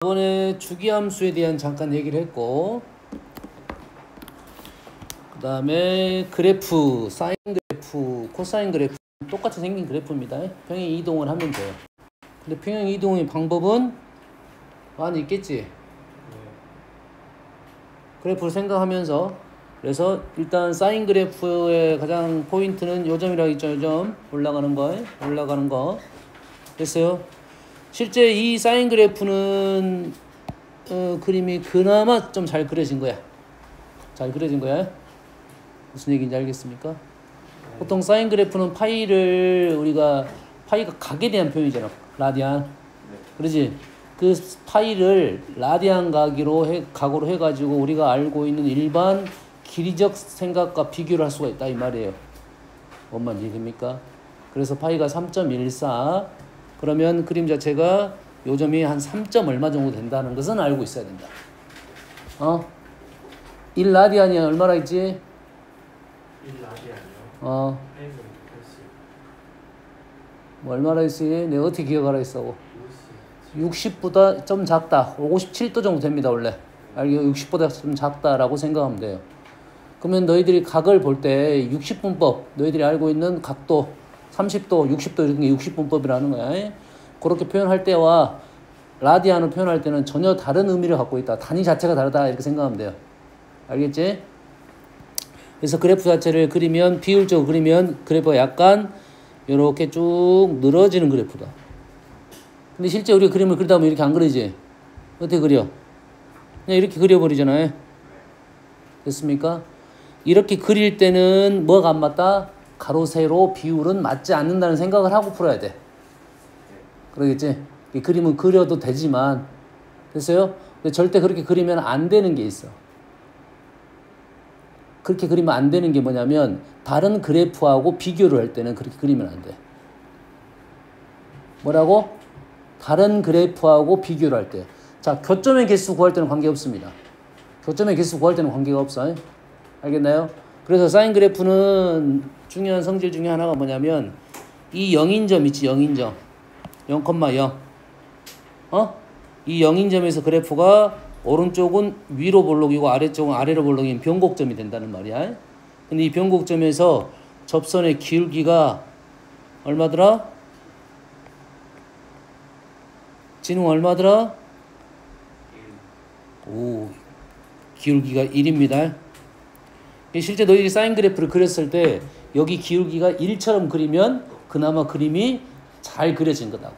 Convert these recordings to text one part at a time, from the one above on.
이번에 주기함수에 대한 잠깐 얘기를 했고, 그 다음에 그래프, 사인 그래프, 코사인 그래프 똑같이 생긴 그래프입니다. 평행 이동을 하면 돼요. 근데 평행 이동의 방법은 많이 있겠지. 그래프를 생각하면서, 그래서 일단 사인 그래프의 가장 포인트는 요점이라고 있죠. 요점 올라가는 거 됐어요. 실제 이 사인 그래프는 그림이 그나마 좀 잘 그려진 거야. 잘 그려진 거야. 무슨 얘기인지 알겠습니까? 보통 사인 그래프는 파이가 각에 대한 표현이잖아. 라디안. 그러지? 그 파이를 라디안 각으로 해가지고 우리가 알고 있는 일반 길이적 생각과 비교를 할 수가 있다 이 말이에요. 뭔 말인지 얘기입니까? 그래서 파이가 3.14 그러면 그림 자체가 요점이 한 3점 얼마 정도 된다는 것은 알고 있어야 된다. 1라디안이 얼마나 있지? 1라디안이요? 뭐 얼마나 있지? 내가 어떻게 기억하라 했어? 60보다 좀 작다. 57도 정도 됩니다, 원래. 60보다 좀 작다라고 생각하면 돼요. 그러면 너희들이 각을 볼 때 60분법, 너희들이 알고 있는 각도 30도, 60도 이런 게 60분법이라는 거야. 그렇게 표현할 때와 라디안을 표현할 때는 전혀 다른 의미를 갖고 있다. 단위 자체가 다르다 이렇게 생각하면 돼요. 알겠지? 그래서 그래프 자체를 그리면 비율적으로 그리면 그래프가 약간 이렇게 쭉 늘어지는 그래프다. 근데 실제 우리가 그림을 그리다 보면 이렇게 안 그리지? 어떻게 그려? 그냥 이렇게 그려버리잖아요. 됐습니까? 이렇게 그릴 때는 뭐가 안 맞다? 가로, 세로, 비율은 맞지 않는다는 생각을 하고 풀어야 돼. 그러겠지? 이 그림은 그려도 되지만, 됐어요? 근데 절대 그렇게 그리면 안 되는 게 있어. 그렇게 그리면 안 되는 게 뭐냐면, 다른 그래프하고 비교를 할 때는 그렇게 그리면 안 돼. 뭐라고? 다른 그래프하고 비교를 할 때. 자, 교점의 개수 구할 때는 관계없습니다. 교점의 개수 구할 때는 관계가 없어. 알겠나요? 그래서 사인 그래프는 중요한 성질 중에 하나가 뭐냐면 이 0인점 있지, 0인점. 0,0. 이 0인점에서 그래프가 오른쪽은 위로 볼록이고 아래쪽은 아래로 볼록인 변곡점이 된다는 말이야. 근데 이 변곡점에서 접선의 기울기가 얼마더라? 진웅 얼마더라? 기울기가 1입니다. 실제 너희들이 사인 그래프를 그렸을 때 여기 기울기가 1처럼 그리면 그나마 그림이 잘 그려진 거다고.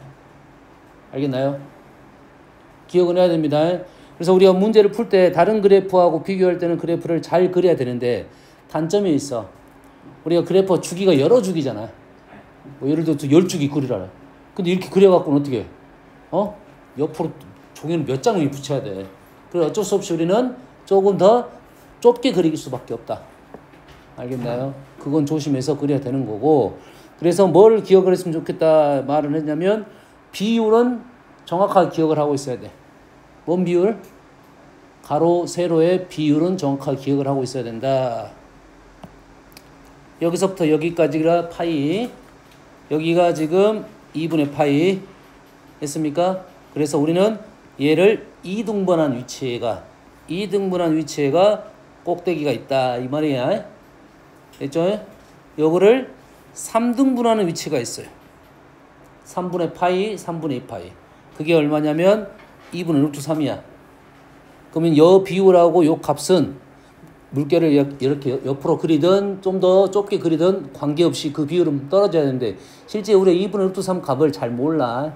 알겠나요? 기억은 해야 됩니다. 그래서 우리가 문제를 풀 때 다른 그래프하고 비교할 때는 그래프를 잘 그려야 되는데 단점이 있어. 우리가 그래프 주기가 여러 주기잖아. 뭐 예를 들어서 10주기 그리라. 근데 이렇게 그려갖고는 어떻게 해? 옆으로 종이를 몇 장을 붙여야 돼. 그래서 어쩔 수 없이 우리는 조금 더 좁게 그릴 수밖에 없다. 알겠나요? 그건 조심해서 그려야 되는 거고. 그래서 뭘 기억을 했으면 좋겠다 말을 했냐면 비율은 정확하게 기억을 하고 있어야 돼. 뭔 비율? 가로, 세로의 비율은 정확하게 기억을 하고 있어야 된다. 여기서부터 여기까지가 파이. 여기가 지금 2분의 파이. 했습니까? 그래서 우리는 얘를 2등분한 위치에가 꼭대기가 있다 이 말이야. 됐죠? 요거를 3등분하는 위치가 있어요. 3분의 파이, 3분의 2파이. 그게 얼마냐면 2분의 루트 3이야. 그러면 요 비율하고 요 값은 물결을 이렇게 옆으로 그리든 좀 더 좁게 그리든 관계없이 그 비율은 떨어져야 되는데 실제 우리가 2분의 루트 3 값을 잘 몰라.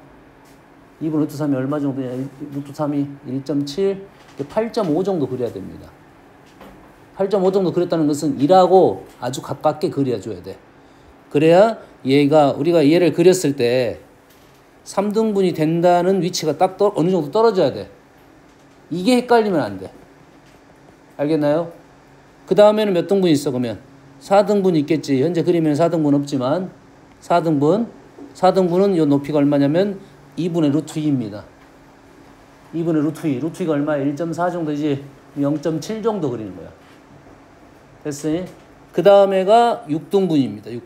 2분의 루트 3이 얼마 정도냐? 루트 3이 1.7, 8.5 정도 그려야 됩니다. 8.5 정도 그렸다는 것은 1하고 아주 가깝게 그려줘야 돼. 그래야 우리가 얘를 그렸을 때 3등분이 된다는 위치가 딱 어느 정도 떨어져야 돼. 이게 헷갈리면 안 돼. 알겠나요? 그 다음에는 몇 등분이 있어, 그러면? 4등분 있겠지. 현재 그리면 4등분 없지만 4등분은 이 높이가 얼마냐면 2분의 루트 2입니다. 2분의 루트 2. 루트 2가 얼마야? 1.4 정도지. 0.7 정도 그리는 거야. 됐어요? 그 다음에가 6등분입니다.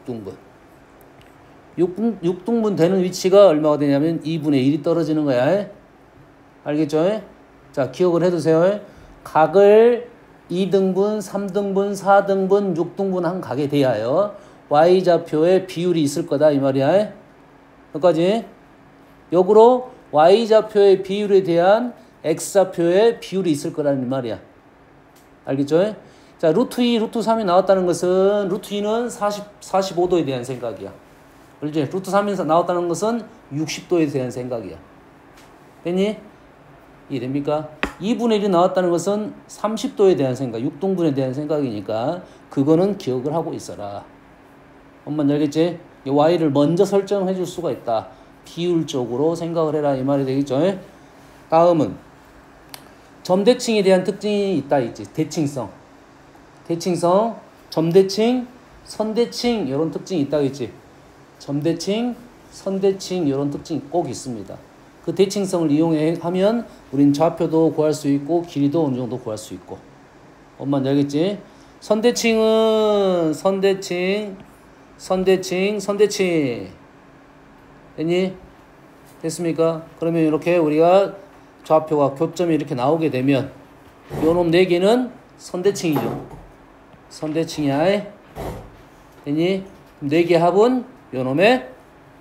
6등분 되는 위치가 얼마가 되냐면 2분의 1이 떨어지는 거야. 알겠죠? 자, 기억을 해두세요. 각을 2등분, 3등분, 4등분, 6등분 한 각에 대하여 y좌표의 비율이 있을 거다 이 말이야. 여기까지. 역으로 y좌표의 비율에 대한 x좌표의 비율이 있을 거라는 말이야. 알겠죠? 자, 루트 2, 루트 3이 나왔다는 것은 루트 2는 45도에 대한 생각이야. 그렇지? 루트 3이 나왔다는 것은 60도에 대한 생각이야. 됐니? 이해됩니까? 2분의 1이 나왔다는 것은 30도에 대한 생각, 6등분에 대한 생각이니까 그거는 기억을 하고 있어라. 엄마는 알겠지? y를 먼저 설정해 줄 수가 있다. 비율적으로 생각을 해라 이 말이 되겠죠? 다음은 점대칭에 대한 특징이 있다 있지. 대칭성, 점대칭, 선대칭 이런 특징이 있다 있지. 점대칭, 선대칭 이런 특징이 꼭 있습니다. 그 대칭성을 이용하면 우린 좌표도 구할 수 있고 길이도 어느 정도 구할 수 있고. 엄마는 알겠지? 선대칭은 선대칭. 됐니? 됐습니까? 그러면 이렇게 우리가 좌표가 교점이 이렇게 나오게 되면 요놈 4개는 선대칭이죠. 선대칭이야. 됐니? 4개 합은 요놈의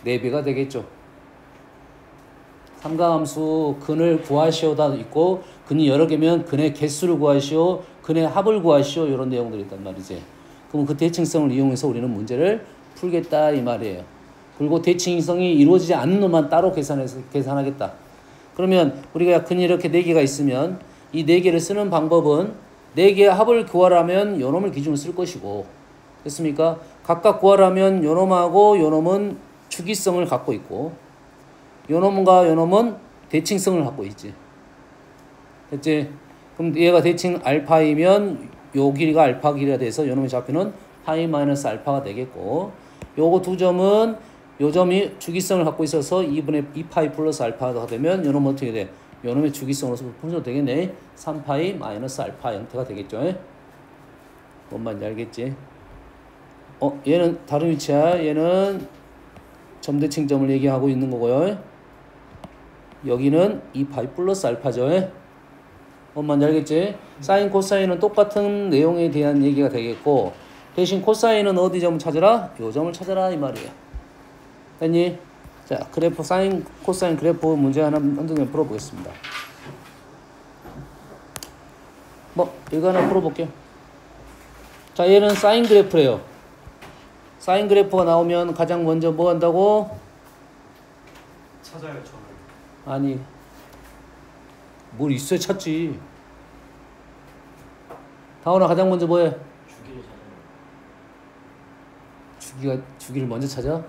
4배가 되겠죠. 삼각함수 근을 구하시오다 있고 근이 여러 개면 근의 개수를 구하시오, 근의 합을 구하시오 이런 내용들이 있단 말이지. 그럼 그 대칭성을 이용해서 우리는 문제를 풀겠다 이 말이에요. 그리고 대칭성이 이루어지지 않는 놈만 따로 계산하겠다. 그러면 우리가 근이 이렇게 4개가 있으면 이 4개를 쓰는 방법은 4개의 합을 구하려면 요놈을 기준으로 쓸 것이고, 됐습니까? 각각 구하려면 요놈하고 요놈은 주기성을 갖고 있고 요놈과 요놈은 대칭성을 갖고 있지. 됐지? 그럼 얘가 대칭 알파이면 요 길이가 알파 길이가 돼서 요놈의 좌표는 파이 마이너스 알파가 되겠고, 요거 두 점은 요 점이 주기성을 갖고 있어서 2분의 2파이 플러스 알파가 되면 요놈은 어떻게 돼? 요놈의 주기성으로서 풀어도 되겠네. 3파이 마이너스 알파 형태가 되겠죠. 뭔 말인지 알겠지? 얘는 다른 위치야. 얘는 점대칭점을 얘기하고 있는 거고요. 여기는 2파이 플러스 알파죠. 뭔 말인지 알겠지? 사인, 코사인은 똑같은 내용에 대한 얘기가 되겠고, 대신 코사인은 어디 점을 찾아라? 요 점을 찾아라 이 말이에요. 됐니? 자, 그래프 사인, 코사인 그래프 문제 하나 한두 풀어보겠습니다. 이거 하나 풀어볼게요. 자, 얘는 사인 그래프래요. 사인 그래프가 나오면 가장 먼저 뭐 한다고? 찾아요, 점을. 아니, 뭘 있어야 찾지. 다원아, 가장 먼저 뭐해? 주기를 찾아요. 주기를 먼저 찾아?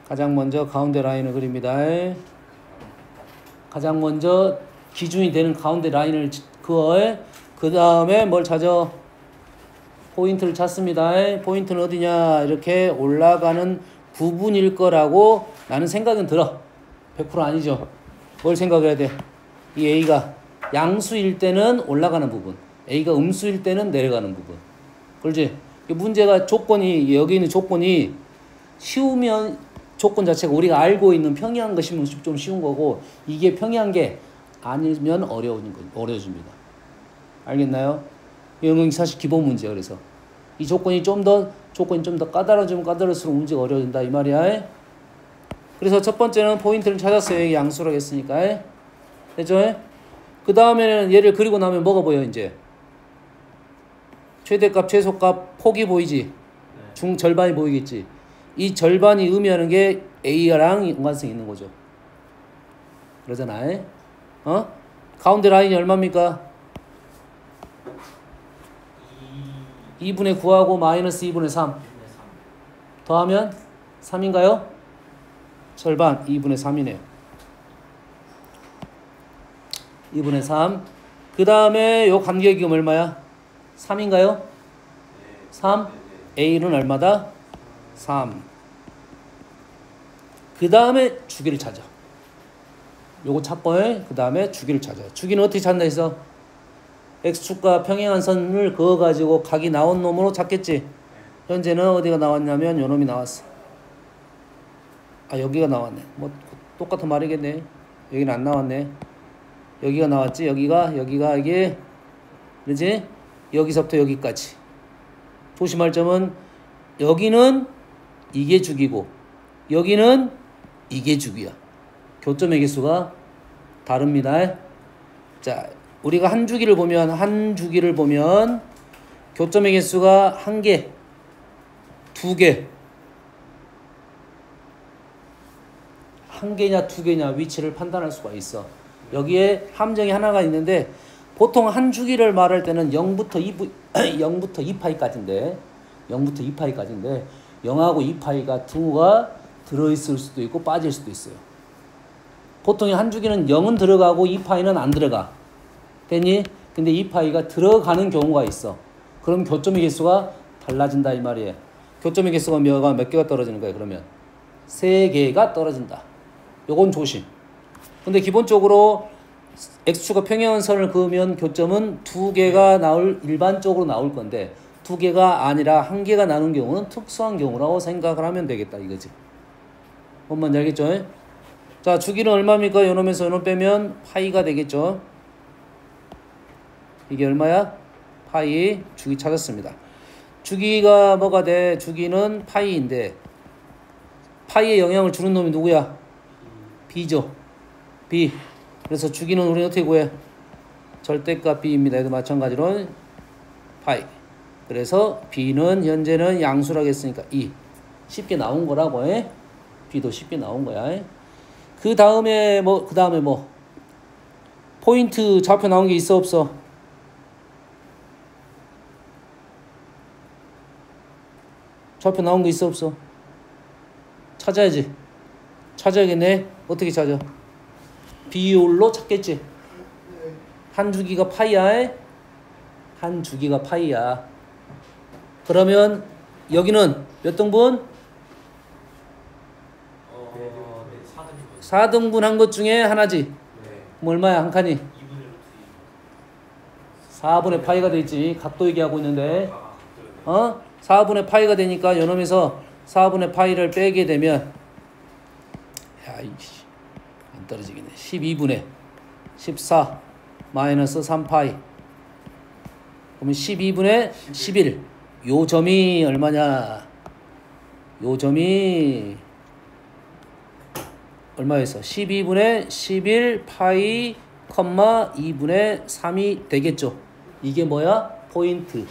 가장 먼저 가운데 라인을 그립니다. 가장 먼저 기준이 되는 가운데 라인을 그어. 그 다음에 뭘 찾아? 포인트를 찾습니다. 포인트는 어디냐? 이렇게 올라가는 부분일 거라고 나는 생각은 들어. 100% 아니죠. 뭘 생각해야 돼? 이 A가 양수일 때는 올라가는 부분, A가 음수일 때는 내려가는 부분. 그렇지? 문제가 조건이, 여기 있는 조건이 쉬우면 조건 자체가 우리가 알고 있는 평이한 것이면 좀 쉬운 거고, 이게 평이한 게 아니면 어려워집니다. 알겠나요? 이건 사실 기본 문제야. 그래서 이 조건이 좀 더 까다로워지면 까다로울수록 문제가 어려워진다 이 말이야. 그래서 첫 번째는 포인트를 찾았어요. 양수라고 했으니까. 됐죠? 그 다음에는 얘를 그리고 나면 뭐가 보여 이제? 최대값, 최소값, 폭이 보이지? 절반이 보이겠지? 이 절반이 의미하는 게 A랑 연관성이 있는 거죠. 그러잖아. 가운데 라인이 얼마입니까? 2분의 9하고 마이너스 2분의 3. 더하면 3인가요? 절반 2분의 3이네요. 2분의 3. 그 다음에 요 간격이 얼마야? 3인가요? 3. A는 얼마다? 3. 그 다음에 주기를 찾아. 요거 찾고, 그 다음에 주기를 찾아. 주기는 어떻게 찾나 해서 X축과 평행한 선을 그어가지고 각이 나온 놈으로 찾겠지. 현재는 어디가 나왔냐면 요 놈이 나왔어. 여기가 나왔네. 똑같은 말이겠네. 여기는 안 나왔네. 여기가 나왔지. 여기가 이게 그렇지? 여기서부터 여기까지. 조심할 점은 여기는 이게 주기고 여기는 이게 주기야. 교점의 개수가 다릅니다. 자, 우리가 한 주기를 보면 교점의 개수가 한 개, 두 개, 한 개냐 두 개냐 위치를 판단할 수가 있어. 여기에 함정이 하나가 있는데 보통 한 주기를 말할 때는 0부터 2파이까지인데 0하고 2파이가 두가 들어있을 수도 있고 빠질 수도 있어요. 보통 한 주기는 0은 들어가고 2파이는 안 들어가. 됐니? 근데 2파이가 들어가는 경우가 있어. 그럼 교점의 개수가 달라진다 이 말이에요. 교점의 개수가 몇 개가 떨어지는 거예요? 그러면 3개가 떨어진다. 요건 조심. 근데 기본적으로 x축과 평행한 선을 그으면 교점은 2개가 일반적으로 나올 건데 2개가 아니라 1개가 나는 경우는 특수한 경우라고 생각을 하면 되겠다 이거지. 뭔 말인지 알겠죠? 자, 주기는 얼마입니까? 요놈에서 요놈 빼면 파이가 되겠죠. 이게 얼마야? 파이. 주기 찾았습니다. 주기가 뭐가 돼? 주기는 파이인데 파이에 영향을 주는 놈이 누구야? b죠. b. 그래서 주기는 우리는 어떻게 구해? 절대값 b입니다. 얘도 마찬가지로 파이. 그래서 b는 현재는 양수라고 했으니까 2. 쉽게 나온 거라고 해. b도 쉽게 나온 거야. 그 다음에 뭐 포인트 좌표 나온 게 있어 없어? 좌표 나온 거 있어 없어? 찾아야지. 찾아야겠네. 어떻게 찾아? 비율로 찾겠지. 한 주기가 파이야. 한 주기가 파이야. 그러면 여기는 몇 등분? 4등분 한 것 중에 하나지. 그럼 얼마야 한 칸이? 4분의 파이가 되지. 각도 얘기하고 있는데 4분의 파이가 되니까 요놈에서 4분의 파이를 빼게 되면 야이씨 안 떨어지겠네. 12분의 14 마이너스 3파이. 그러면 12분의 11. 요 점이 얼마냐? 요 점이 얼마였어? 12분의 11 파이, 2분의 3이 되겠죠. 이게 뭐야? 포인트.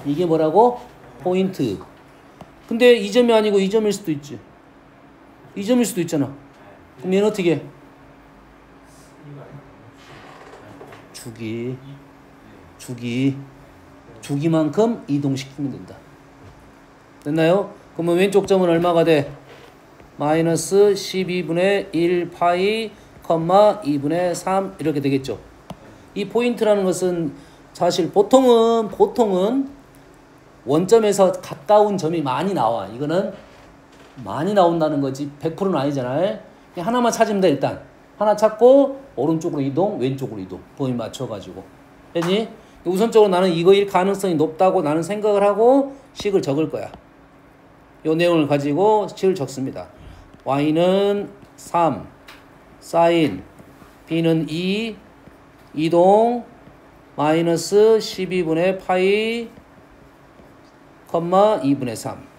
이게 뭐라고? 포인트. 근데 이 점이 아니고 이 점일 수도 있지. 이 점일 수도 있잖아. 그럼 얘는 어떻게 해? 주기만큼 이동시키면 된다. 됐나요? 그러면 왼쪽 점은 얼마가 돼? 마이너스 12분의 1 파이, 2분의 3 이렇게 되겠죠. 이 포인트라는 것은 사실 보통은 원점에서 가까운 점이 많이 나와. 이거는 많이 나온다는 거지 100%는 아니잖아요. 그냥 하나만 찾으면 돼. 일단 하나 찾고 오른쪽으로 이동, 왼쪽으로 이동 범위 맞춰가지고. 됐니? 우선적으로 나는 이거일 가능성이 높다고 나는 생각을 하고 식을 적을 거야. 요 내용을 가지고 식을 적습니다. y는 3 사인, b는 2 이동 마이너스 12분의 파이, 2분의 3.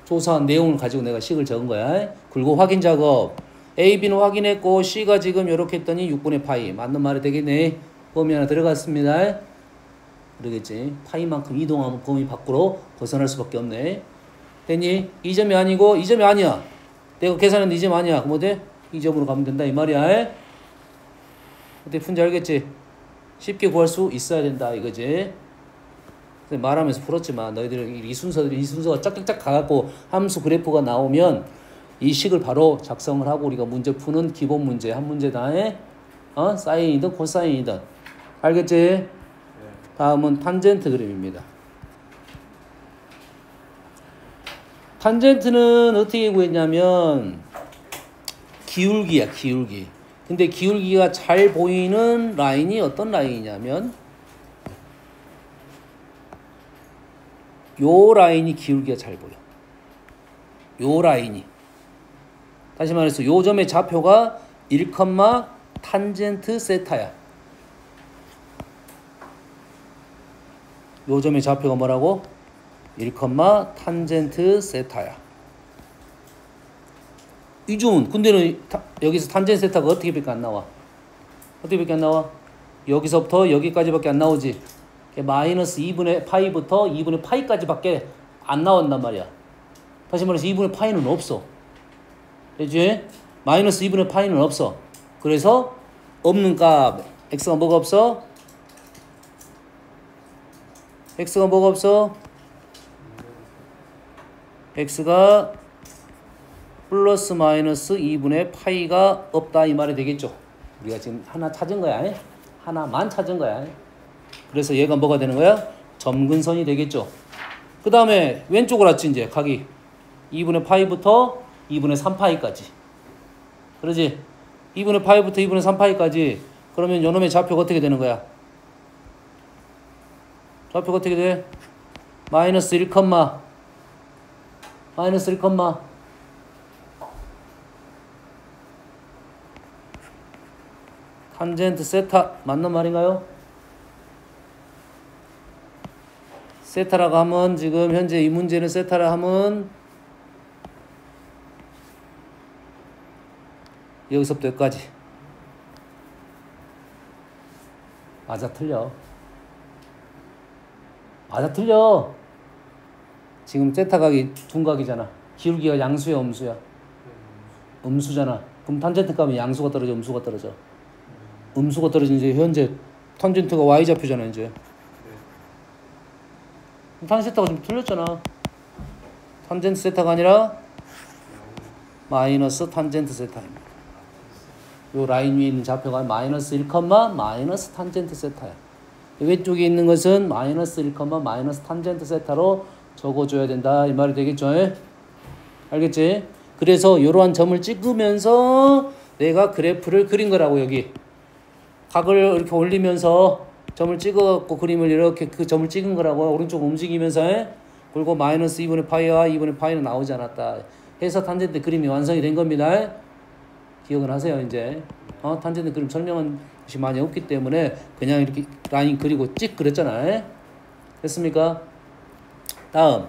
조사한 내용을 가지고 내가 식을 적은 거야. 그리고 확인 작업. A, B는 확인했고 C가 지금 이렇게 했더니 6분의 파이. 맞는 말이 되겠네. 범위 하나 들어갔습니다. 그러겠지. 파이만큼 이동하면 범위 밖으로 벗어날 수밖에 없네. 됐니? 이 점이 아니고 이 점이 아니야. 내가 계산했는데 이 점 아니야. 그럼 어때? 이 점으로 가면 된다 이 말이야. 어때? 푼지 알겠지? 쉽게 구할 수 있어야 된다 이거지. 말하면서 풀었지만 너희들 이 순서가 짝짝짝 가갖고 함수 그래프가 나오면 이 식을 바로 작성을 하고 우리가 문제 푸는 기본 문제 한 문제다. 사인이든 코사인이든. 알겠지? 네. 다음은 탄젠트 그림입니다. 탄젠트는 어떻게 구했냐면 기울기야, 기울기. 근데 기울기가 잘 보이는 라인이 어떤 라인이냐면 요 라인이 기울기가 잘 보여. 요 라인이. 다시 말해서 요 점의 좌표가 1, 탄젠트 세타야. 요 점의 좌표가 뭐라고? 1, 탄젠트 세타야. 이중은 근데는 여기서 탄젠트 세타가 어떻게밖에 안 나와? 어떻게밖에 안 나와? 여기서부터 여기까지밖에 안 나오지. 마이너스 2분의 파이부터 2분의 파이까지밖에 안 나온단 말이야. 다시 말해서 2분의 파이는 없어. 그치? 마이너스 2분의 파이는 없어. 그래서 없는 값 x가 뭐가 없어? x가 뭐가 없어? x가 플러스 마이너스 2분의 파이가 없다 이 말이 되겠죠. 우리가 지금 하나 찾은 거야. 하나만 찾은 거야. 그래서 얘가 뭐가 되는 거야? 점근선이 되겠죠. 그 다음에 왼쪽으로 왔지 이제 각이 2분의 파이부터 2분의 3파이까지. 그러지? 2분의 파이부터 2분의 3파이까지. 그러면 요놈의 좌표가 어떻게 되는 거야? 좌표가 어떻게 돼? 마이너스 1, 마이너스 1, 탄젠트 세타 맞는 말인가요? 세타라고 하면 지금 현재 이 문제는 세타라 하면 여기서부터 여기까지. 맞아 틀려. 맞아 틀려. 지금 세타각이 둔각이잖아. 기울기가 양수야 음수야? 음수잖아. 그럼 탄젠트 값은 양수가 떨어져 음수가 떨어져? 음수가 떨어지는 이제 현재 탄젠트가 y좌표잖아 이제. 탄젠트 세타가 좀 틀렸잖아. 탄젠트 세타가 아니라 마이너스 탄젠트 세타입니다. 요 라인 위에 있는 좌표가 마이너스 1, 마이너스 탄젠트 세타야. 왼쪽에 있는 것은 마이너스 1, 마이너스 탄젠트 세타로 적어줘야 된다 이 말이 되겠죠? 알겠지? 그래서 이러한 점을 찍으면서 내가 그래프를 그린 거라고. 여기 각을 이렇게 올리면서 점을 찍어갖고 그림을 이렇게 그 점을 찍은 거라고. 오른쪽 움직이면서 그리고 마이너스 2분의 파이와 2분의 파이는 나오지 않았다 해서 탄젠트 그림이 완성이 된 겁니다. 기억은 하세요 이제. 탄젠트 그림 설명한 것이 많이 없기 때문에 그냥 이렇게 라인 그리고 찍 그랬잖아. 됐습니까? 다음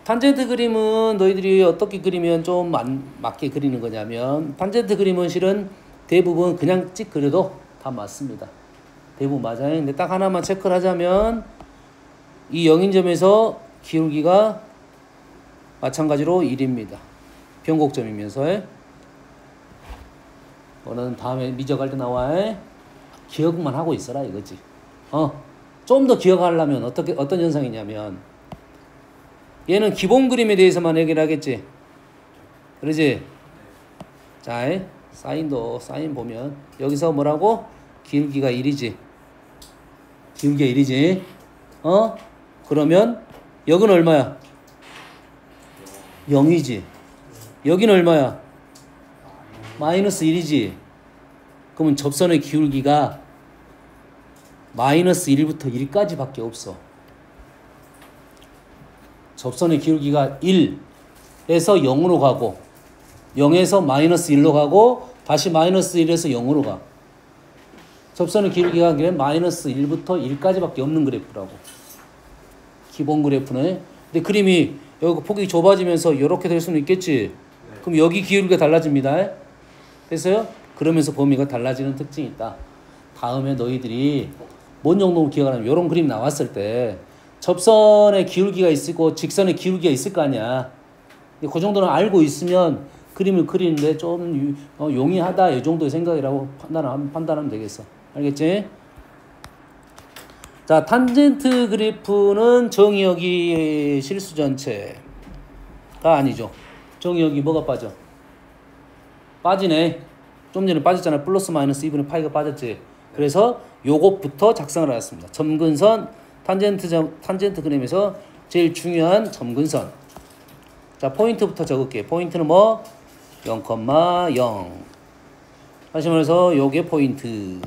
탄젠트 그림은 너희들이 어떻게 그리면 좀 맞게 그리는 거냐면, 탄젠트 그림은 실은 대부분 그냥 찍 그려도 다 맞습니다. 대부분 맞아요. 근데 딱 하나만 체크를 하자면 이 0인점에서 기울기가 마찬가지로 1입니다. 변곡점이면서. 너는 다음에 미적할 때 나와. 기억만 하고 있어라 이거지. 좀 더 기억하려면 어떤 현상이냐면, 얘는 기본 그림에 대해서만 얘기를 하겠지. 그러지? 자, 사인 보면 여기서 뭐라고? 기울기가 1이지. 기울기가 1이지. 그러면 여기는 얼마야? 0이지. 여기는 얼마야? 마이너스 1이지. 그러면 접선의 기울기가 마이너스 1부터 1까지밖에 없어. 접선의 기울기가 1에서 0으로 가고 0에서 마이너스 1로 가고 다시 마이너스 1에서 0으로 가. 접선의 기울기가 마이너스 1부터 1까지밖에 없는 그래프라고. 기본 그래프는. 근데 그림이 여기 폭이 좁아지면서 이렇게 될 수는 있겠지. 그럼 여기 기울기가 달라집니다. 됐어요? 그러면서 범위가 달라지는 특징이 있다. 다음에 너희들이 뭔 정도 기억하냐면, 이런 그림 나왔을 때 접선의 기울기가 있고 직선의 기울기가 있을 거 아니야. 그 정도는 알고 있으면 그림을 그리는데 좀 용이하다 이 정도의 생각이라고 판단하면 되겠어. 알겠지? 자, 탄젠트 그래프는 정의역이 실수 전체가 아니죠. 정의역이 뭐가 빠져? 빠지네. 좀 전에 빠졌잖아. 플러스 마이너스 2분의 파이가 빠졌지. 그래서 요것부터 작성을 하였습니다. 점근선, 탄젠트 그림에서 제일 중요한 점근선. 자, 포인트부터 적을게. 포인트는 뭐? 0,0. 다시 말해서 요게 포인트.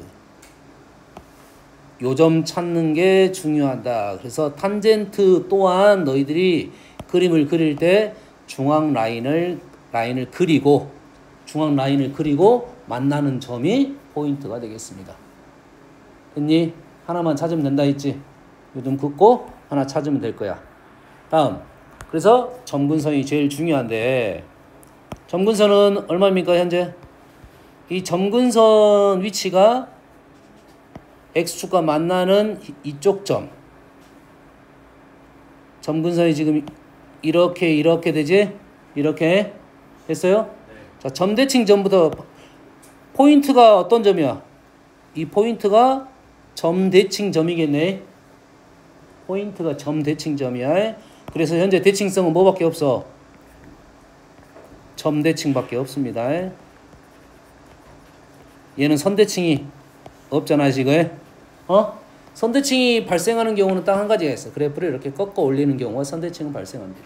요 점 찾는 게 중요하다. 그래서 탄젠트 또한 너희들이 그림을 그릴 때 중앙 라인을 그리고 중앙 라인을 그리고 만나는 점이 포인트가 되겠습니다. 됐니? 하나만 찾으면 된다 했지? 요즘 긋고 하나 찾으면 될 거야. 다음. 그래서 점근선이 제일 중요한데 점근선은 얼마입니까 현재? 이 점근선 위치가 X축과 만나는 이쪽 점. 점근선이 지금 이렇게 되지? 이렇게 됐어요? 네. 자, 점대칭 점부터 포인트가 어떤 점이야? 이 포인트가 점대칭 점이겠네. 포인트가 점대칭 점이야. 그래서 현재 대칭성은 뭐밖에 없어? 점대칭밖에 없습니다. 얘는 선대칭이 없잖아 지금. 선대칭이 발생하는 경우는 딱 한 가지가 있어. 그래프를 이렇게 꺾어 올리는 경우가 선대칭은 발생합니다.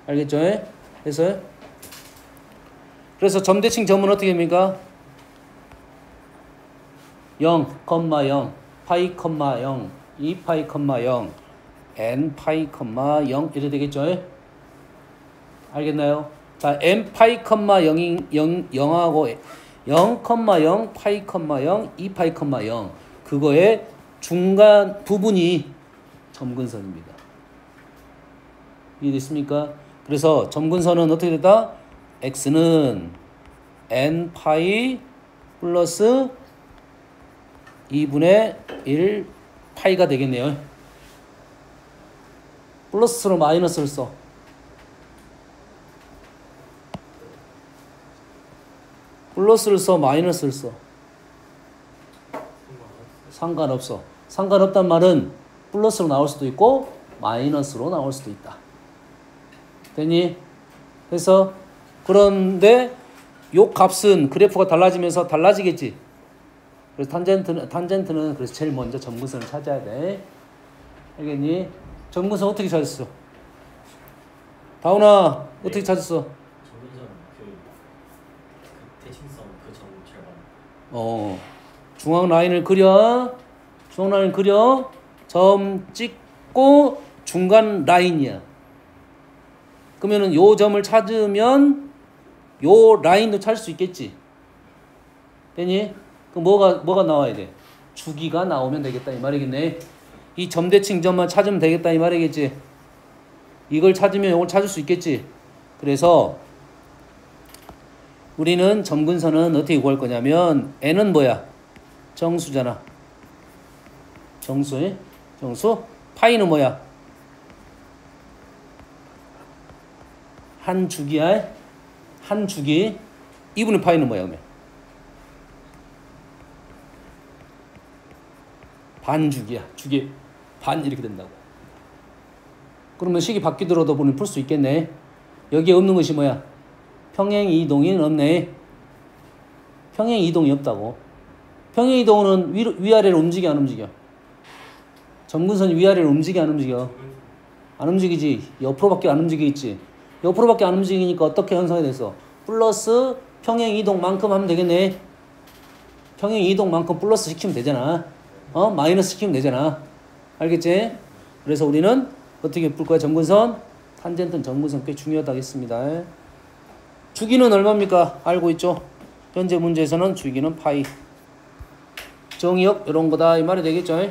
알겠죠? 그래서 점대칭 점은 어떻게 됩니까? 0, 0, 파이, 0, 2파이, 0, n파이, 0 이렇게 되겠죠? 알겠나요? 자, n파이, 0하고 0, 0, 파이, 0, 2파이, 0 그거의 중간 부분이 점근선입니다. 이해됐습니까? 그래서 점근선은 어떻게 됐다? x는 n파이 플러스 2분의 1 파이가 되겠네요. 플러스로 마이너스를 써. 플러스를 써, 마이너스를 써. 상관없어. 상관없단 말은 플러스로 나올 수도 있고 마이너스로 나올 수도 있다. 됐니? 그래서 그런데 요 값은 그래프가 달라지면서 달라지겠지. 그래서 탄젠트는 그래서 제일 먼저 점근선을 찾아야 돼. 알겠니? 점근선 어떻게 찾았어? 다운아 어떻게 찾았어? 점근선 그 대칭성 그 점 절반. 중앙 라인을 그려. 점 찍고 중간 라인이야. 그러면은 요 점을 찾으면 요 라인도 찾을 수 있겠지. 되니? 그럼 뭐가 나와야 돼? 주기가 나오면 되겠다 이 말이겠네. 이 점대칭 점만 찾으면 되겠다 이 말이겠지. 이걸 찾으면 이걸 찾을 수 있겠지. 그래서 우리는 점근선은 어떻게 구할 거냐면 n은 뭐야? 정수잖아. 정수. 파이는 뭐야? 한 주기야. 한 주기. 2분의 파이는 뭐야 그러면? 반 주기야. 주기 반 이렇게 된다고. 그러면 식이 바뀌더라도 보니 풀 수 있겠네. 여기에 없는 것이 뭐야? 평행 이동이 없네. 평행 이동이 없다고. 평행 이동은 위아래로 움직여 안 움직여? 점근선이 위아래로 움직여 안 움직여? 안 움직이지. 옆으로밖에 안 움직이겠지. 옆으로밖에 안 움직이니까 어떻게 형성이 됐어? 플러스 평행 이동만큼 하면 되겠네. 평행 이동만큼 플러스 시키면 되잖아. 마이너스 시키면 되잖아. 알겠지? 그래서 우리는 어떻게 풀 거야? 점근선. 탄젠트는 점근선 꽤 중요하다고 했습니다. 주기는 얼마입니까? 알고 있죠? 현재 문제에서는 주기는 파이. 정의역 이런 거다 이 말이 되겠죠?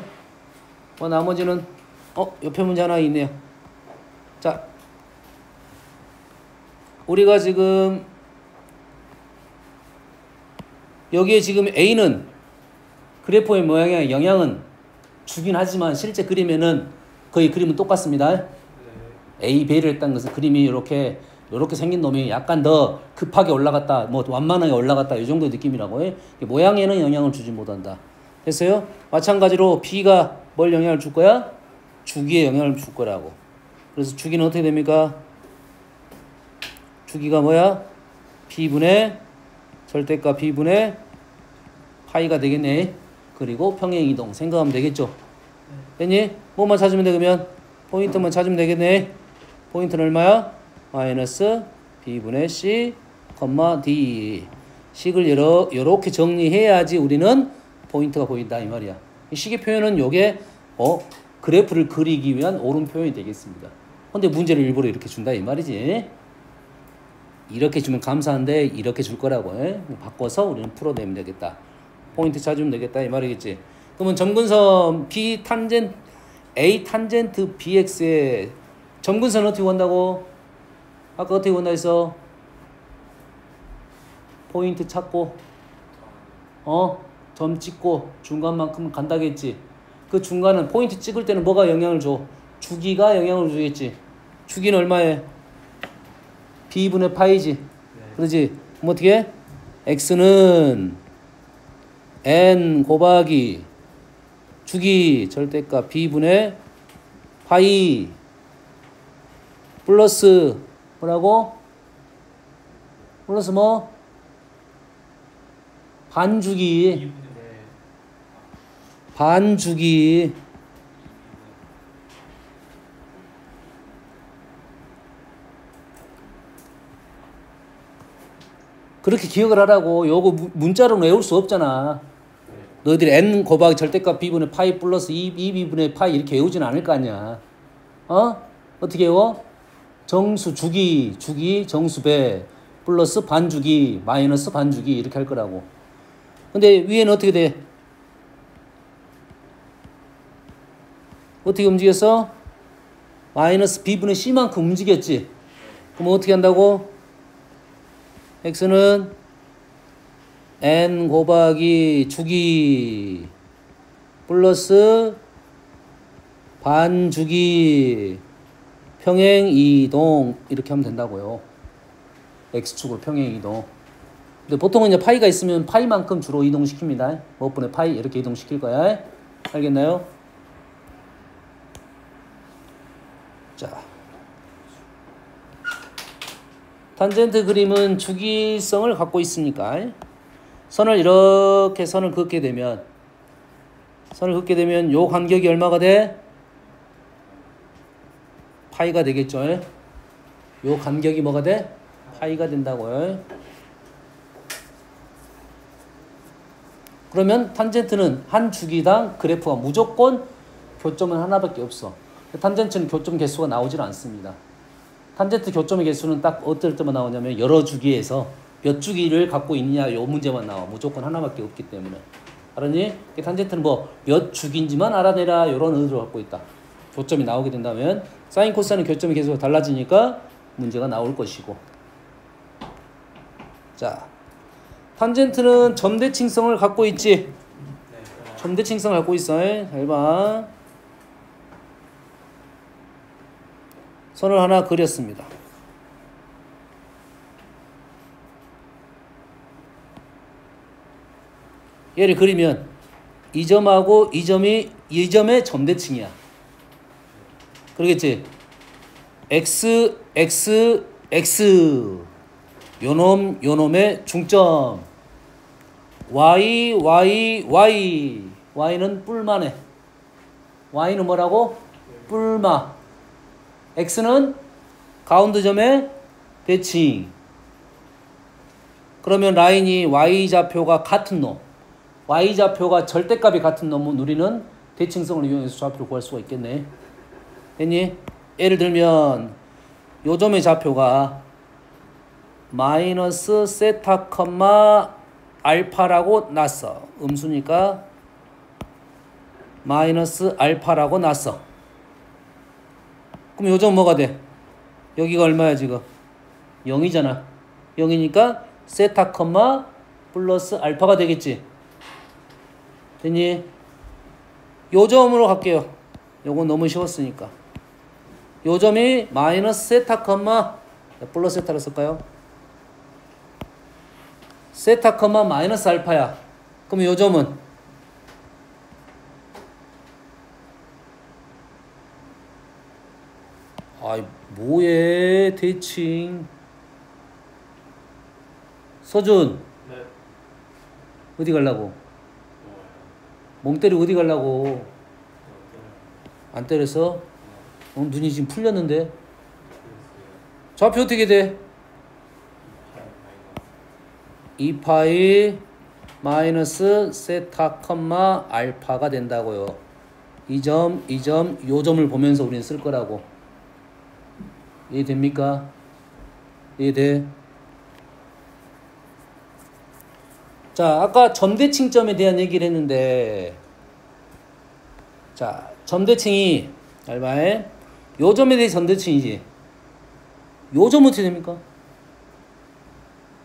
나머지는 옆에 문제 하나 있네요. 자, 우리가 지금 여기에 지금 A는 그래프의 모양에 영향은 주긴 하지만 실제 그림에는 거의 그림은 똑같습니다. A, B를 했다는 것은 그림이 이렇게 생긴 놈이 약간 더 급하게 올라갔다, 뭐 완만하게 올라갔다 이 정도의 느낌이라고 해. 모양에는 영향을 주지 못한다. 됐어요? 마찬가지로 B가 뭘 영향을 줄 거야? 주기에 영향을 줄 거라고. 그래서 주기는 어떻게 됩니까? 주기가 뭐야? B분의 절대값 B분의 파이가 되겠네. 그리고 평행이동 생각하면 되겠죠. 됐니? 뭐만 찾으면 돼 그러면? 포인트만 찾으면 되겠네. 포인트는 얼마야? 마이너스 B분의 C, D. 식을 이렇게 정리해야지 우리는 포인트가 보인다 이 말이야. 이 식의 표현은 요게 그래프를 그리기 위한 옳은 표현이 되겠습니다. 근데 문제를 일부러 이렇게 준다 이 말이지. 이렇게 주면 감사한데 이렇게 줄 거라고. 에? 바꿔서 우리는 풀어내면 되겠다. 포인트 찾으면 되겠다 이 말이겠지. 그러면 점근선 B 탄젠트 A 탄젠트 BX의 점근선 어떻게 구한다고? 아까 어떻게 구한다 했어? 포인트 찾고 점 찍고 중간만큼 간다겠지. 그 중간은 포인트 찍을 때는 뭐가 영향을 줘? 주기가 영향을 주겠지. 주기는 얼마에? B분의 파이지. 그러지? 그럼 어떻게 해? X는 N 곱하기 주기 절대값 B분의 파이 플러스 뭐라고? 플러스 뭐? 반주기. 반주기. 그렇게 기억을 하라고. 요거 문자로는 외울 수 없잖아. 너희들이 n 곱하기 절대값 b분의 파이 플러스 2b분의 파이 이렇게 외우진 않을 거 아니야. 어떻게 외워? 정수 주기 정수 배 플러스 반주기 마이너스 반주기 이렇게 할 거라고. 근데 위에는 어떻게 돼? 어떻게 움직였어? 마이너스 b분의 c만큼 움직였지. 그럼 어떻게 한다고? x는 n 곱하기 주기 플러스 반주기 평행 이동 이렇게 하면 된다고요. x축으로 평행 이동. 근데 보통은 이제 파이가 있으면 파이만큼 주로 이동시킵니다. 몇 분의 파이 이렇게 이동시킬 거야. 알겠나요? 자, 탄젠트 그림은 주기성을 갖고 있으니까 선을 이렇게 선을 긋게 되면 요 간격이 얼마가 돼? 파이가 되겠죠. 요 간격이 뭐가 돼? 파이가 된다고요. 그러면 탄젠트는 한 주기당 그래프가 무조건 교점은 하나밖에 없어. 탄젠트는 교점 개수가 나오질 않습니다. 탄젠트 교점의 개수는 딱 어떨 때만 나오냐면 여러 주기에서 몇 주기를 갖고 있느냐 요 문제만 나와. 무조건 하나밖에 없기 때문에. 알았니? 탄젠트는 뭐 몇 주기인지만 알아내라 요런 의도를 갖고 있다. 교점이 나오게 된다면 사인 코사인 교점의 개수가 달라지니까 문제가 나올 것이고. 자, 탄젠트는 점대칭성을 갖고 있지. 점대칭성을 갖고 있어. 잘 봐. 선을 하나 그렸습니다. 얘를 그리면 이 점하고 이 점의 점대칭이야. 그러겠지? x 요놈의 중점 y는 뿔마네. y는 뭐라고? 뿔마. x는 가운데 점의 대칭. 그러면 라인이 y좌표가 같은 놈, y좌표가 절대값이 같은 놈은 우리는 대칭성을 이용해서 좌표를 구할 수가 있겠네. 됐니? 예를 들면 요 점의 좌표가 마이너스 세타 컴마 알파라고 났어. 음수니까 마이너스 알파라고 났어. 그럼 요점 뭐가 돼? 여기가 얼마야 지금? 0이잖아. 0이니까 세타 컴마 플러스 알파가 되겠지. 됐니? 요점으로 갈게요. 요건 너무 쉬웠으니까. 요점이 마이너스 세타 컴마 플러스 세타를 쓸까요? 세타 컴마 마이너스 알파야. 그럼 요점은 아이 뭐해 대칭. 서준 네. 어디 가려고? 멍 때리고 어디 가려고? 안 때렸어? 눈이 지금 풀렸는데. 좌표 어떻게 돼? 2파이 마이너스 세타 컴마 알파가 된다고요. 이 점, 요 점을 보면서 우리는 쓸 거라고. 이해됩니까? 이해돼? 자, 아까 점대칭점에 대한 얘기를 했는데, 자, 점대칭이, 알바에, 요 점에 대해 점대칭이지. 요 점은 어떻게 됩니까?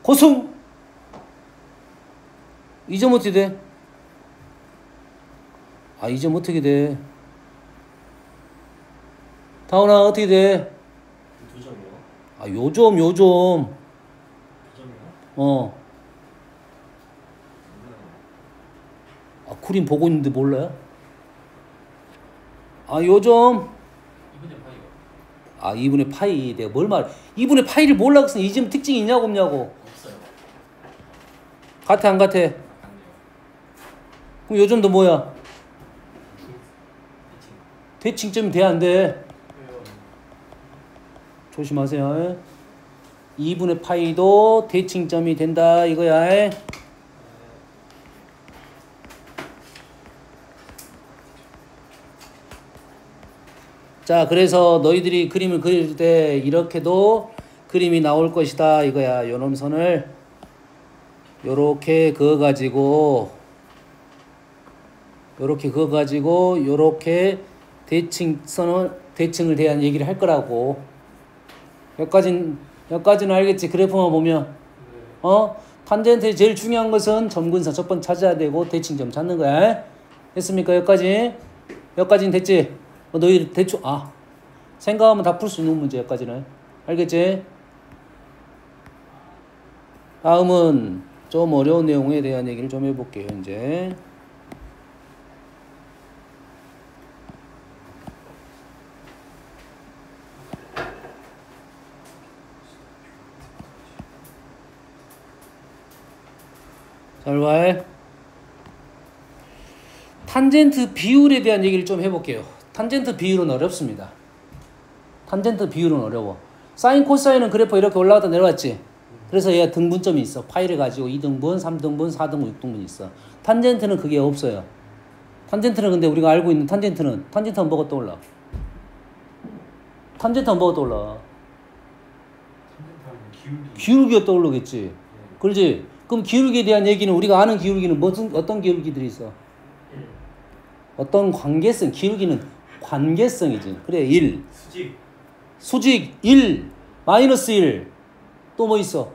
고승! 이 점 어떻게 돼? 아, 이 점 어떻게 돼? 다운아, 어떻게 돼? 두 점이요? 아, 요 점, 요 점. 두 점이요? 어. 아, 쿠린 보고 있는데 몰라요? 아, 요 점. 2분의 파이요. 아, 2분의 파이. 내가 뭘 말, 2분의 파이를 몰라서 이 점 특징이 있냐고 없냐고. 없어요. 같아, 안 같아? 같네요. 그럼 요 점도 뭐야? 대칭. 대칭점이 돼, 안 돼? 조심하세요. 2분의 파이도 대칭점이 된다, 이거야. 자, 그래서 너희들이 그림을 그릴 때 이렇게도 그림이 나올 것이다, 이거야. 요 놈선을 요렇게 그어가지고 요렇게 대칭을 대한 얘기를 할 거라고. 여기까지는 알겠지? 그래프만 보면. 탄젠트의 제일 중요한 것은 점근선 첫 번 찾아야 되고 대칭점 찾는 거야. 됐습니까? 여기까지는 됐지? 너희 대충, 생각하면 다 풀 수 있는 문제, 여기까지는. 알겠지? 다음은 좀 어려운 내용에 대한 얘기를 좀 해볼게요, 이제. 잘 봐. 탄젠트 비율에 대한 얘기를 좀 해볼게요. 탄젠트 비율은 어렵습니다. 탄젠트 비율은 어려워. 사인, 코사인은 그래프 이렇게 올라갔다 내려왔지. 그래서 얘가 등분점이 있어. 파이를 가지고 2등분, 3등분, 4등분, 6등분 있어. 탄젠트는 그게 없어요. 탄젠트는 근데 우리가 알고 있는 탄젠트는 뭐가 떠올라? 탄젠트는 뭐가 떠올라? 기울기가 떠오르겠지. 그렇지? 그럼 기울기에 대한 얘기는 우리가 아는 기울기는 어떤 기울기들이 있어? 어떤 관계성, 기울기는 관계성이지. 그래, 1. 수직 1, 마이너스 1. 또 뭐 있어?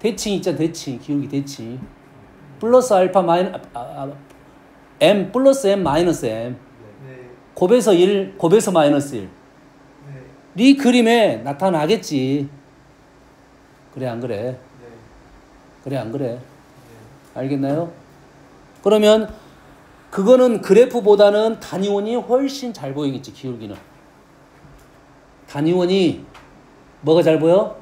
대칭 있잖아, 대칭. 기울기 대칭. 플러스 알파 m 플러스 m 마이너스 m. 곱해서 1, 곱해서 마이너스 1. 네 그림에 나타나겠지. 그래, 안 그래? 그래, 안 그래? 알겠나요? 그러면 그거는 그래프보다는 단위원이 훨씬 잘 보이겠지, 기울기는. 단위원이 뭐가 잘 보여?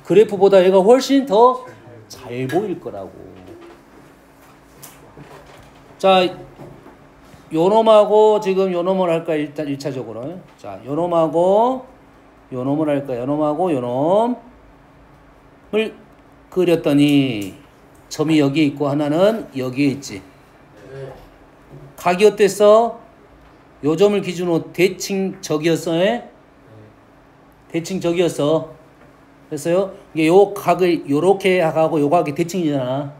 그래프보다 얘가 훨씬 더 잘 보일 거라고. 자, 요놈하고 지금 요놈을 할까, 일단 1차적으로. 자, 요놈하고 요놈을 할까, 요놈하고 요놈을 그렸더니 점이 여기에 있고 하나는 여기에 있지. 각이 어땠어? 요 점을 기준으로 대칭적이었어. 대칭적이었어. 그랬어요? 이게 요 각을 요렇게 하고 요 각이 대칭이잖아.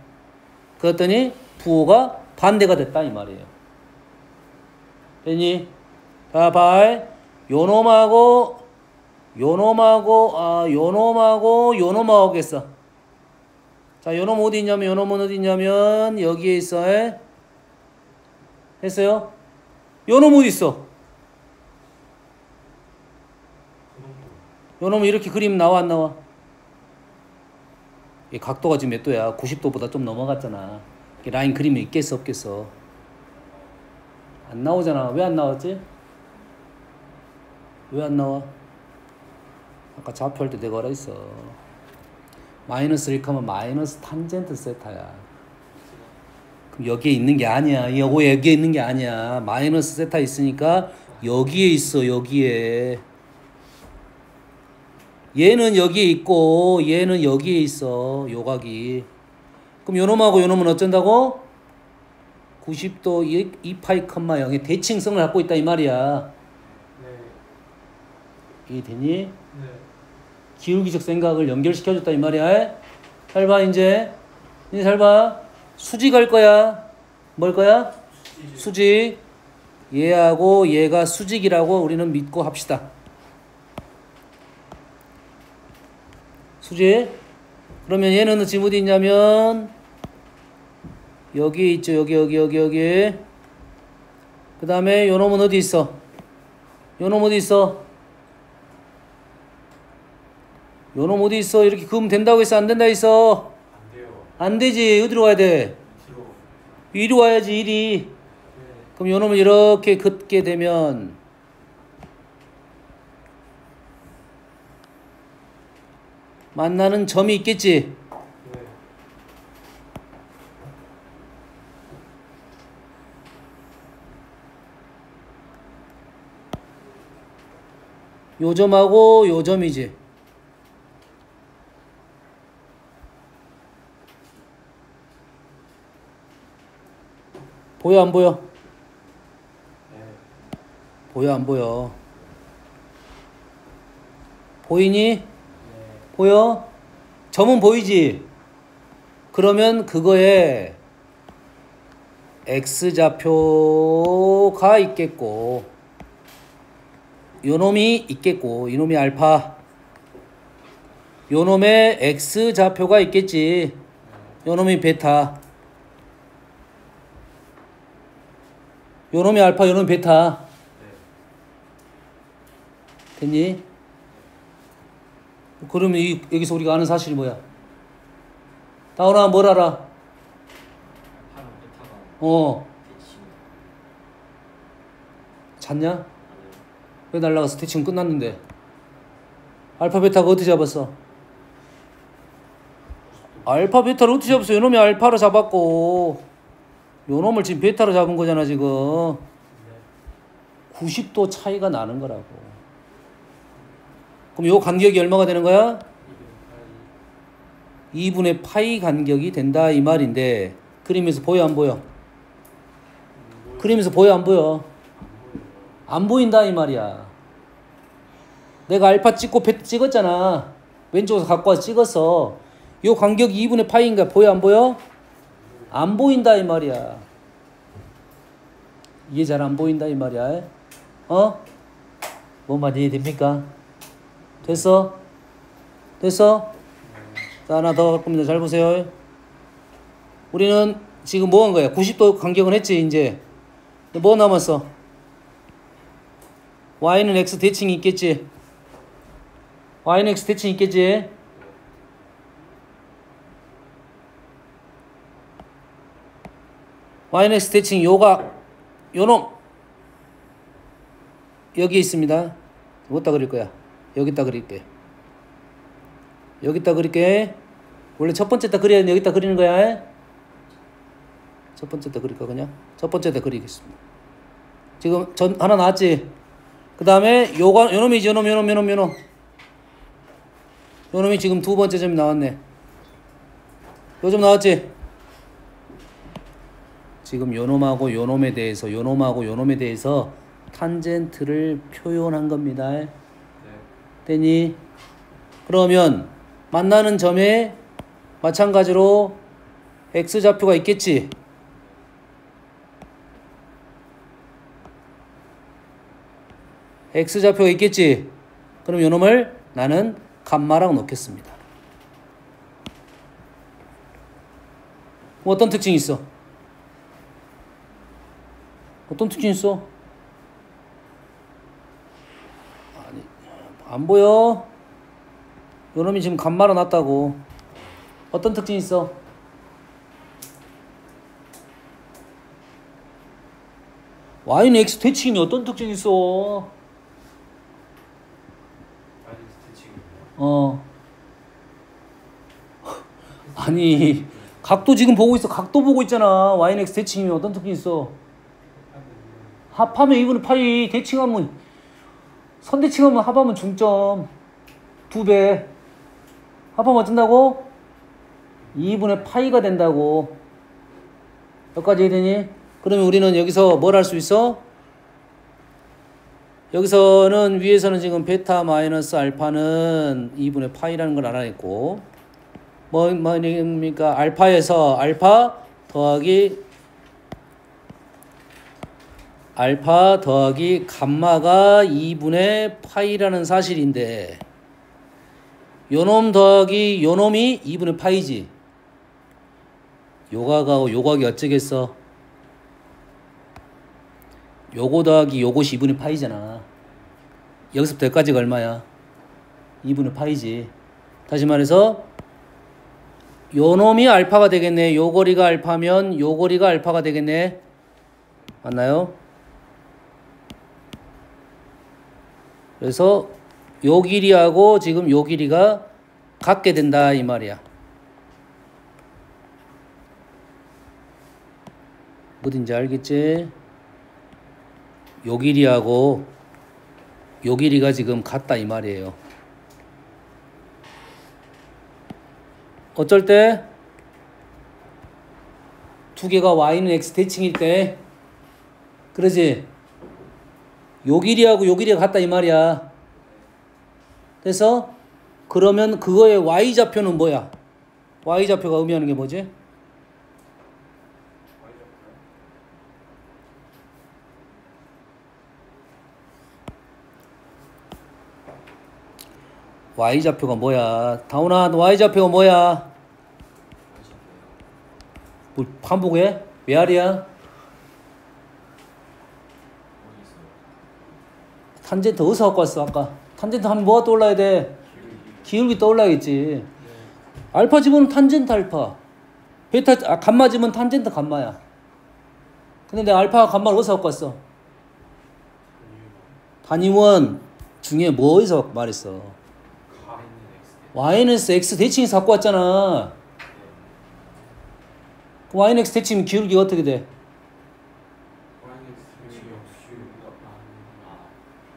그랬더니 부호가 반대가 됐다 이 말이에요. 됐니? 자, 봐. 요놈하고 요놈하겠어. 자, 요놈 어디 있냐면 요놈은 어디 있냐면 여기에 있어. 했어요? 요놈 어디 있어? 요놈은 이렇게 그림 나와 안 나와? 이 각도가 지금 몇 도야? 90도보다 좀 넘어갔잖아. 라인 그림이 있겠어 없겠어? 안 나오잖아. 왜 안 나왔지? 왜 안 나와? 아까 좌표할 때 내가 뭐라 했어? 마이너스 1 하면 마이너스 탄젠트 세타야. 그럼 여기에 있는 게 아니야. 여기에 있는 게 아니야. 마이너스 세타 있으니까 여기에 있어. 여기에. 얘는 여기에 있고 얘는 여기에 있어. 요각이. 그럼 요놈하고 요놈은 어쩐다고? 90도 2파이 컴마 0의 대칭성을 갖고 있다 이 말이야. 이해되니? 네. 기울기적 생각을 연결시켜줬다 이 말이야. 잘 봐 이제. 이제 잘 봐. 수직 할 거야. 뭘 거야? 수직. 얘하고 얘가 수직이라고 우리는 믿고 합시다. 수직. 그러면 얘는 지금 어디 있냐면 여기 있죠. 여기. 그 다음에 요 놈은 어디 있어? 요 놈 어디 있어? 요 놈 어디 있어? 이렇게 그으면 된다고 했어? 안 된다 했어? 안 돼요. 안 되지. 어디로 와야 돼? 뒤로. 이리 와야지. 이리. 그럼 요 놈을 이렇게 긋게 되면 만나는 점이 있겠지? 네. 요 점하고 요 점이지. 보여 안 보여? 네. 보여 안 보여? 보이니? 네. 보여? 점은 보이지? 그러면 그거에 x좌표가 있겠고 요놈이 있겠고 이놈이 알파 요놈의 x좌표가 있겠지. 요놈이 베타 요놈이 알파 요놈이 베타 됐니? 그러면 여기서 우리가 아는 사실이 뭐야? 다운아 뭘 알아? 파랑 베타가 대칭. 잤냐? 아니요. 왜 날라가서 대칭 끝났는데 알파 베타가 어떻게 잡았어? 알파 베타를 어떻게 잡았어? 요놈이 알파로 잡았고 요놈을 지금 베타로 잡은 거잖아 지금. 90도 차이가 나는 거라고. 그럼 요 간격이 얼마가 되는 거야? 2분의 파이 간격이 된다 이 말인데 그림에서 보여 안 보여? 그림에서 보여 안 보여? 안 보인다 이 말이야. 내가 알파 찍고 베타 찍었잖아. 왼쪽에서 갖고 와서 찍었어. 요 간격이 2분의 파이인가 보여 안 보여? 안 보인다 이 말이야. 이해 잘 안 보인다 이 말이야. 어? 뭔 말 이해됩니까? 됐어? 됐어? 자, 하나 더 할 겁니다. 잘 보세요. 우리는 지금 뭐 한 거야? 90도 간격은 했지 이제. 뭐 남았어? y는 x 대칭이 있겠지? y는 x 대칭이 있겠지? y는 x 대칭 요가 요놈 여기 있습니다. 어디다 그릴 거야? 여기다 그릴게. 여기다 그릴게. 원래 첫 번째다 그려야 되는데 여기다 그리는 거야. 첫 번째다 그릴까 그냥? 첫 번째다 그리겠습니다. 지금 전 하나 나왔지? 그 다음에 요놈이지 요놈. 요놈이 지금 두 번째 점이 나왔네. 요 점 나왔지? 지금 요놈하고 요놈에 대해서 탄젠트를 표현한 겁니다. 네. 되니? 그러면 만나는 점에 마찬가지로 x좌표가 있겠지? x좌표가 있겠지? 그럼 요놈을 나는 감마라고 놓겠습니다. 어떤 특징이 있어? 어떤 특징이 있어? 아니, 안 보여? 요놈이 지금 감마로 놨다고. 어떤 특징이 있어? y는 x 대칭이 어떤 특징이 있어? 아니 각도 지금 보고 있어. 각도 보고 있잖아. y는 x 대칭이면 어떤 특징이 있어? 합하면 2분의 파이 대칭하면 선대칭하면 합하면 중점 2배 합하면 어쩐다고? 2분의 파이가 된다고. 여기까지 해되니? 그러면 우리는 여기서 뭘 할 수 있어? 여기서는 위에서는 지금 베타 마이너스 알파는 2분의 파이라는 걸 알아냈고 뭐입니까? 알파에서 알파 더하기 감마가 2분의 파이라는 사실인데 요놈 더하기 요놈이 2분의 파이지. 요각하고 요각이 어쩌겠어? 요거 더하기 요것이 2분의 파이잖아. 여기서부터 여기까지가 얼마야? 2분의 파이지. 다시 말해서 요놈이 알파가 되겠네. 요 거리가 알파면 요 거리가 알파가 되겠네. 맞나요? 그래서 요 길이하고 지금 요 길이가 같게 된다 이 말이야. 어딘지 알겠지? 요 길이하고 요 길이가 지금 같다 이 말이에요. 어쩔 때 두 개가 y는 x 대칭일 때 그러지? 요 길이하고 요 길이가 같다 이 말이야. 그래서 그러면 그거의 y좌표는 뭐야? y좌표가 의미하는 게 뭐지? y좌표가 뭐야? 다운아, y좌표가 뭐야? 뭐 반복해? 메아리야? 탄젠트 어디서 갖고 왔어 아까? 탄젠트 하면 뭐가 떠올라야 돼? 기울기 떠올라야겠지. 알파 집으면 탄젠트 알파, 베타 감마 집으면 탄젠트 감마야. 근데 내가 알파와 감마를 어디서 갖고 왔어? 단위원 중에 뭐 어디서 말했어? y는 x 대칭에서 갖고 왔잖아. y는 x 대칭이면 기울기가 어떻게 돼?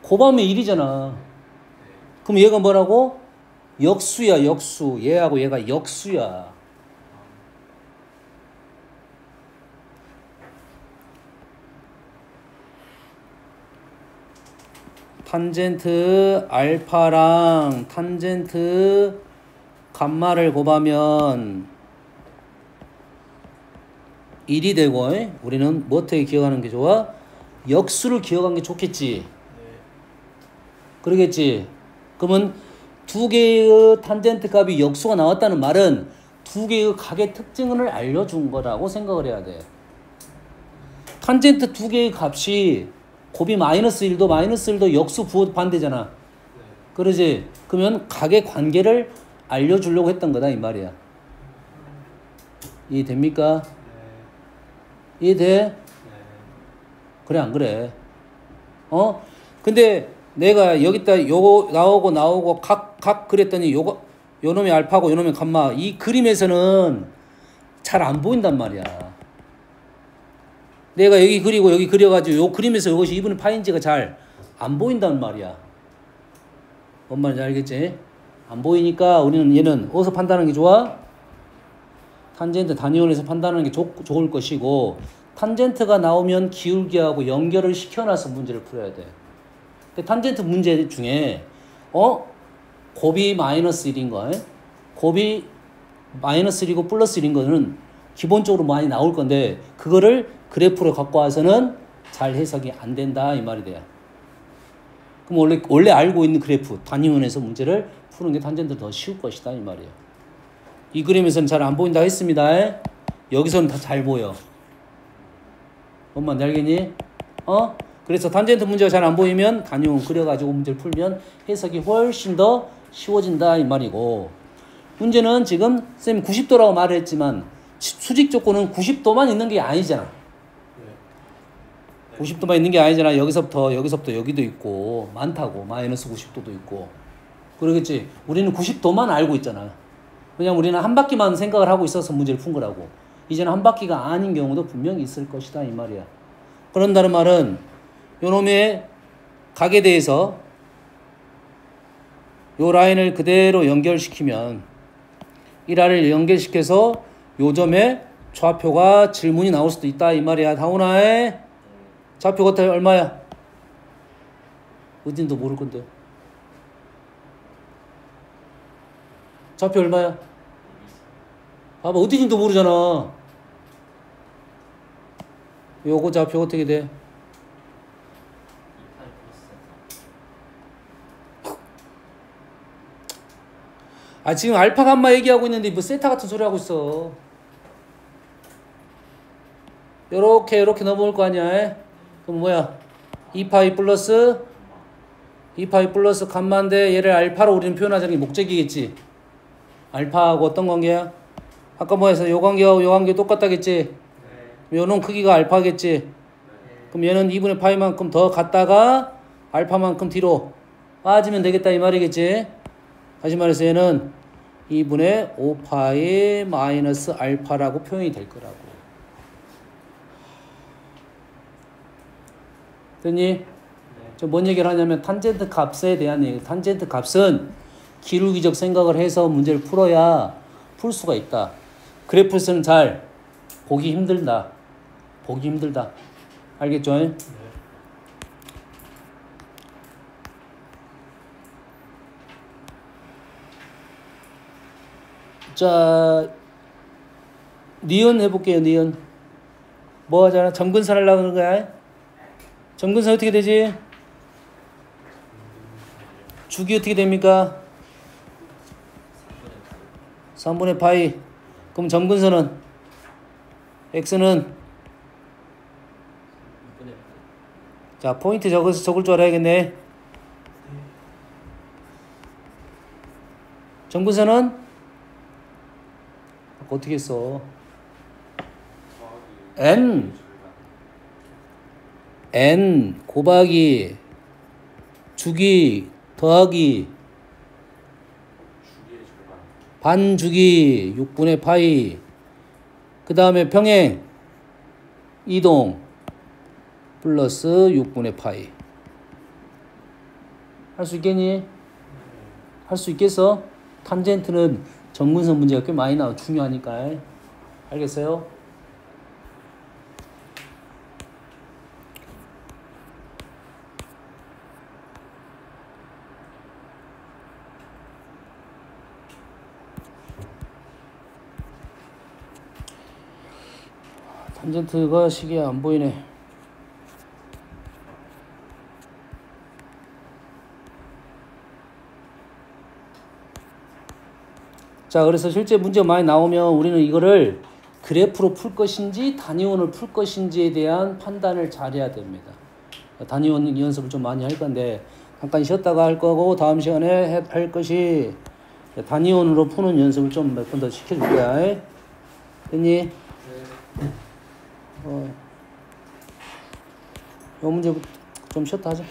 곱하면 1이잖아. 그럼 얘가 뭐라고? 역수야, 역수. 얘하고 얘가 역수야. 탄젠트 알파랑 탄젠트 감마를 곱하면 1이 되고, 우리는 뭐 어떻게 기억하는 게 좋아? 역수를 기억하는 게 좋겠지. 그러겠지. 그러면 두 개의 탄젠트 값이 역수가 나왔다는 말은 두 개의 각의 특징을 알려준 거라고 생각을 해야 돼. 탄젠트 두 개의 값이 곱이 마이너스 1도 역수 부호 반대잖아. 그러지? 그러면 각의 관계를 알려주려고 했던 거다 이 말이야. 이해됩니까? 이해돼? 그래 안 그래? 근데 내가 여기다 요거 나오고 각 그랬더니 요거 요놈이 알파고 요놈이 감마, 이 그림에서는 잘 안 보인단 말이야. 내가 여기 그리고 여기 그려가지고 요 그림에서 이것이 2분의 파인지가 잘 안 보인단 말이야. 뭔 말인지 알겠지? 안 보이니까 우리는 얘는 어디서 판단하는 게 좋아? 탄젠트 단위원에서 판단하는 게 좋을 것이고, 탄젠트가 나오면 기울기하고 연결을 시켜놔서 문제를 풀어야 돼. 근데 탄젠트 문제 중에 곱이 마이너스 1인 거, 곱이 마이너스 1이고 플러스 1인 거는 기본적으로 많이 나올 건데 그거를 그래프로 갖고 와서는 잘 해석이 안 된다 이 말이 돼요. 그럼 원래 알고 있는 그래프 단위원에서 문제를 푸는 게 탄젠트 더 쉬울 것이다 이 말이에요. 이 그림에서는 잘 안 보인다 했습니다. 여기서는 다 잘 보여. 엄마 알겠니? 그래서 탄젠트 문제가 잘 안 보이면 단위원 그려가지고 문제를 풀면 해석이 훨씬 더 쉬워진다 이 말이고, 문제는 지금 쌤이 90도라고 말을 했지만 수직 조건은 90도만 있는 게 아니잖아. 90도만 있는 게 아니잖아. 여기서부터 여기도 있고 많다고. 마이너스 90도도 있고. 그러겠지. 우리는 90도만 알고 있잖아. 그냥 우리는 한 바퀴만 생각을 하고 있어서 문제를 푼 거라고. 이제는 한 바퀴가 아닌 경우도 분명히 있을 것이다 이 말이야. 그런다는 말은 요놈의 각에 대해서 요 라인을 그대로 연결시키면 이 라인을 연결시켜서 요 점에 좌표가 질문이 나올 수도 있다 이 말이야. 다운아의 좌표가 얼마야? 어딘도 모를 건데. 좌표 얼마야? 봐봐, 어디인지도 모르잖아. 요거 좌표 어떻게 돼? 28 플러스 아, 지금 알파 감마 얘기하고 있는데 뭐 세타 같은 소리 하고 있어. 요렇게 넘어올 거 아니야? 에? 그럼 뭐야? 2파이 플러스 감마인데 얘를 알파로 우리는 표현하자는 게 목적이겠지. 알파하고 어떤 관계야? 아까 뭐 해서 요 관계하고 요 관계 똑같다겠지. 요놈 크기가 알파겠지. 그럼 얘는 2분의 파이만큼 더 갔다가 알파만큼 뒤로 빠지면 되겠다 이 말이겠지. 다시 말해서 얘는 2분의 5파이 마이너스 알파라고 표현이 될 거라고. 됐니? 저 뭔 얘기를 하냐면 탄젠트 값에 대한 얘기. 탄젠트 값은 기울기적 생각을 해서 문제를 풀어야 풀 수가 있다. 그래프에서는 잘 보기 힘들다. 알겠죠? 네. 자, 니은 해볼게요. 니은 뭐 하잖아. 점근선 하려고 그러는 거야. 점근선 어떻게 되지? 주기 어떻게 됩니까? 3분의 파이. 그럼 점근선은 x는 6분의 자 포인트 적을 줄 알아야겠네. 점근선은 어떻게 써? n 곱하기 주기 더하기 주기의 절반. 반주기 6분의 파이 그 다음에 평행 이동 플러스 6분의 파이. 할 수 있겠니? 할 수 있겠어? 탄젠트는 정근선 문제가 꽤 많이 나와. 중요하니까. 알겠어요? 탄젠트가 시계에 안 보이네. 자, 그래서 실제 문제가 많이 나오면 우리는 이거를 그래프로 풀 것인지 단위원을 풀 것인지에 대한 판단을 잘해야 됩니다. 단위원 연습을 좀 많이 할 건데 잠깐 쉬었다가 할 거고 다음 시간에 할 것이 단위원으로 푸는 연습을 좀 몇 번 더 시켜줄 거야. 됐니? 요 문제 좀 쉬었다 하자.